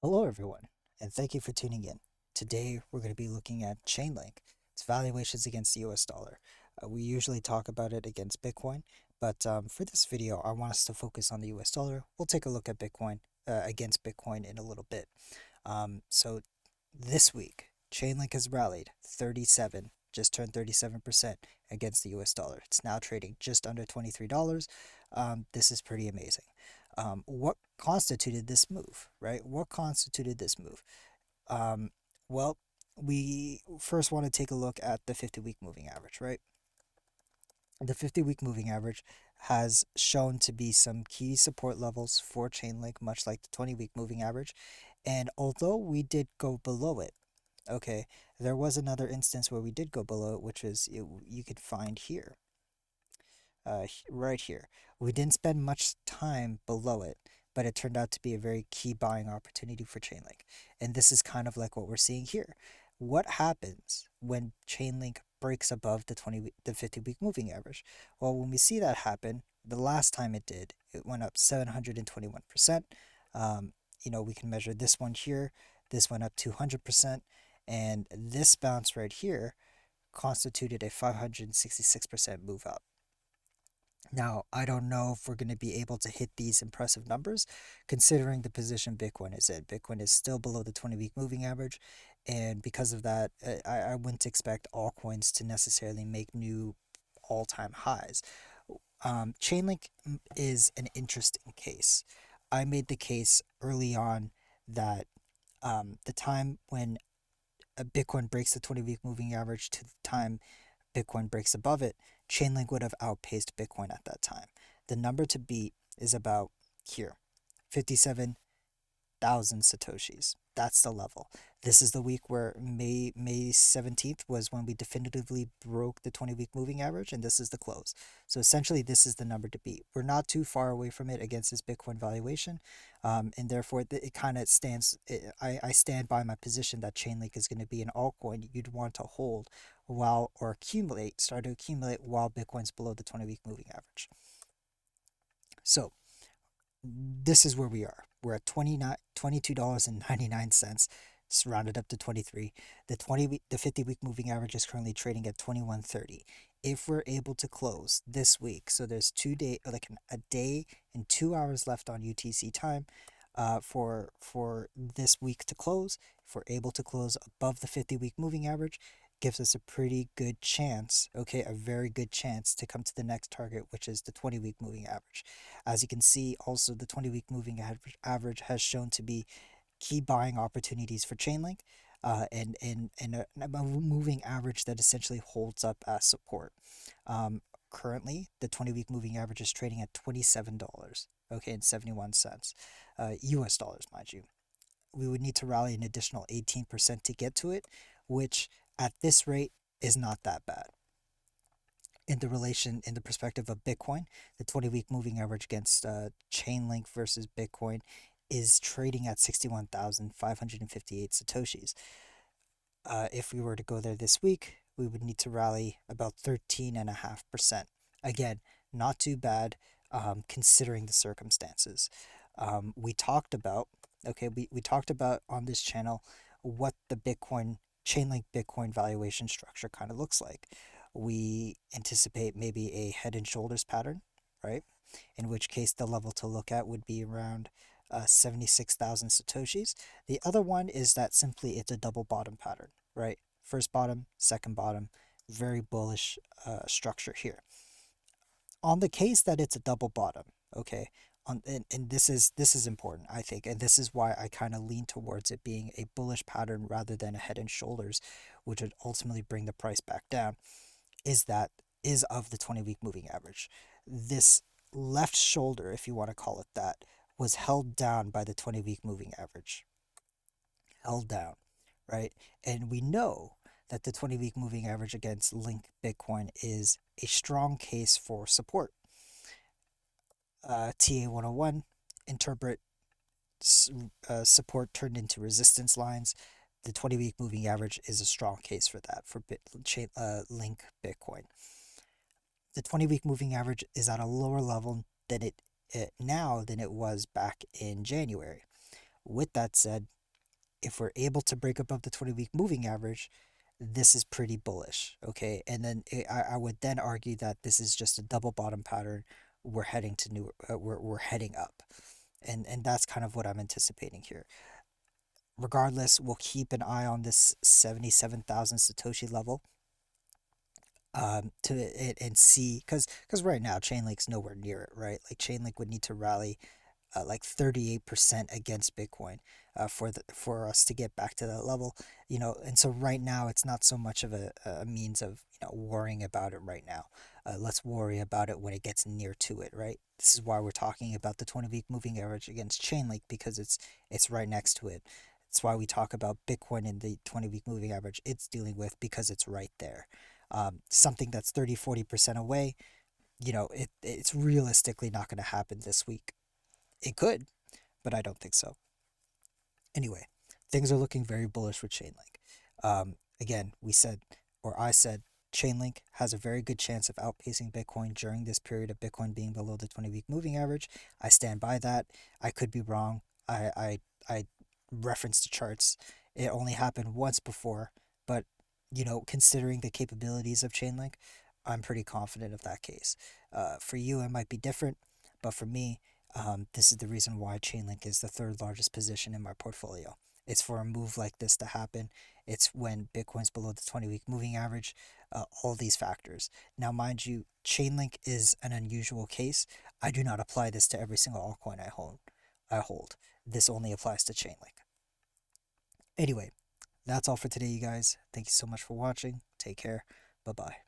Hello, everyone, and thank you for tuning in. Today, we're going to be looking at Chainlink, its valuations against the US dollar. We usually talk about it against Bitcoin, but for this video, I want us to focus on the US dollar. We'll take a look at Bitcoin against Bitcoin in a little bit. So, this week, Chainlink has rallied 37, just turned 37% against the US dollar. It's now trading just under $23. This is pretty amazing. What constituted this move, right? What constituted this move? Um, well, we first want to take a look at the 50-week moving average, right? The 50-week moving average has shown to be some key support levels for Chainlink, much like the 20-week moving average. And although we did go below it, okay, there was another instance where we did go below it, which is you could find here, right here. We didn't spend much time below it, but it turned out to be a very key buying opportunity for Chainlink. And this is kind of like what we're seeing here. What happens when Chainlink breaks above the 50-week moving average? Well, when we see that happen, the last time it did, it went up 721%. We can measure this one here. This went up 200%, and this bounce right here constituted a 566% move up. Now, I don't know if we're going to be able to hit these impressive numbers considering the position Bitcoin is in. Bitcoin is still below the 20-week moving average, and because of that, I wouldn't expect altcoins to necessarily make new all-time highs. Chainlink is an interesting case. I made the case early on that the time when a Bitcoin breaks the 20-week moving average to the time Bitcoin breaks above it, Chainlink would have outpaced Bitcoin at that time. The number to beat is about here, 57,000 Satoshis. That's the level. This is the week where May 17th was when we definitively broke the 20-week moving average, and this is the close. So essentially, this is the number to beat. We're not too far away from it against this Bitcoin valuation, and therefore it kind of stands. I stand by my position that Chainlink is going to be an altcoin you'd want to hold start to accumulate while Bitcoin's below the 20-week moving average. So this is where we are. We're at $22.99. It's rounded up to 23. The 50-week moving average is currently trading at 21.30. If we're able to close this week, so there's a day and 2 hours left on UTC time, for this week to close. If we're able to close above the 50-week moving average, gives us a pretty good chance, okay, a very good chance to come to the next target, which is the 20-week moving average. As you can see, also the 20-week moving average has shown to be key buying opportunities for Chainlink, and a moving average that essentially holds up as support. Currently, the 20-week moving average is trading at $27, okay, and 71 cents, US dollars, mind you. We would need to rally an additional 18% to get to it, which at this rate is not that bad. In the perspective of Bitcoin, the 20-week moving average against Chainlink versus Bitcoin is trading at 61,558 Satoshis. If we were to go there this week, we would need to rally about 13.5%. Again, not too bad considering the circumstances. We talked about, we talked about on this channel what the Chainlink Bitcoin valuation structure kind of looks like. We anticipate maybe a head and shoulders pattern, right? In which case the level to look at would be around 76,000 Satoshis. The other one is that simply it's a double bottom pattern, right? First bottom, second bottom, very bullish structure here. On the case that it's a double bottom, okay, and this is important, I think, and this is why I kind of lean towards it being a bullish pattern rather than a head and shoulders, which would ultimately bring the price back down, is of the 20-week moving average. This left shoulder, if you want to call it that, was held down by the 20-week moving average. Held down, right? And we know that the 20-week moving average against Link Bitcoin is a strong case for support. TA 101, interpret support turned into resistance lines. The 20-week moving average is a strong case for that for Link Bitcoin. The 20-week moving average is at a lower level than it now than it was back in January. With that said, if we're able to break above the 20-week moving average, this is pretty bullish, okay? And then I would then argue that this is just a double bottom pattern. We're heading to we're heading up, and that's kind of what I'm anticipating here. Regardless, we'll keep an eye on this 77,000 Satoshi level to it and see because right now Chainlink's nowhere near it, right? Like Chainlink would need to rally like 38% against Bitcoin for us to get back to that level, and so right now it's not so much of a means of worrying about it right now. Let's worry about it when it gets near to it, right? This is why we're talking about the 20-week moving average against Chainlink, because it's right next to it. It's why we talk about Bitcoin in the 20-week moving average it's dealing with, because it's right there. Something that's 30-40% away, it's realistically not going to happen this week. It could, but I don't think so. Anyway, things are looking very bullish with Chainlink. Again, we said, or I said, Chainlink has a very good chance of outpacing Bitcoin during this period of Bitcoin being below the 20-week moving average. I stand by that. I could be wrong. I referenced the charts. It only happened once before, but considering the capabilities of Chainlink, I'm pretty confident of that case. For you, it might be different, but for me, this is the reason why Chainlink is the third largest position in my portfolio. It's for a move like this to happen. It's when Bitcoin's below the 20-week moving average, all these factors. Now, mind you, Chainlink is an unusual case. I do not apply this to every single altcoin I hold. This only applies to Chainlink. Anyway, that's all for today, you guys. Thank you so much for watching. Take care. Bye bye.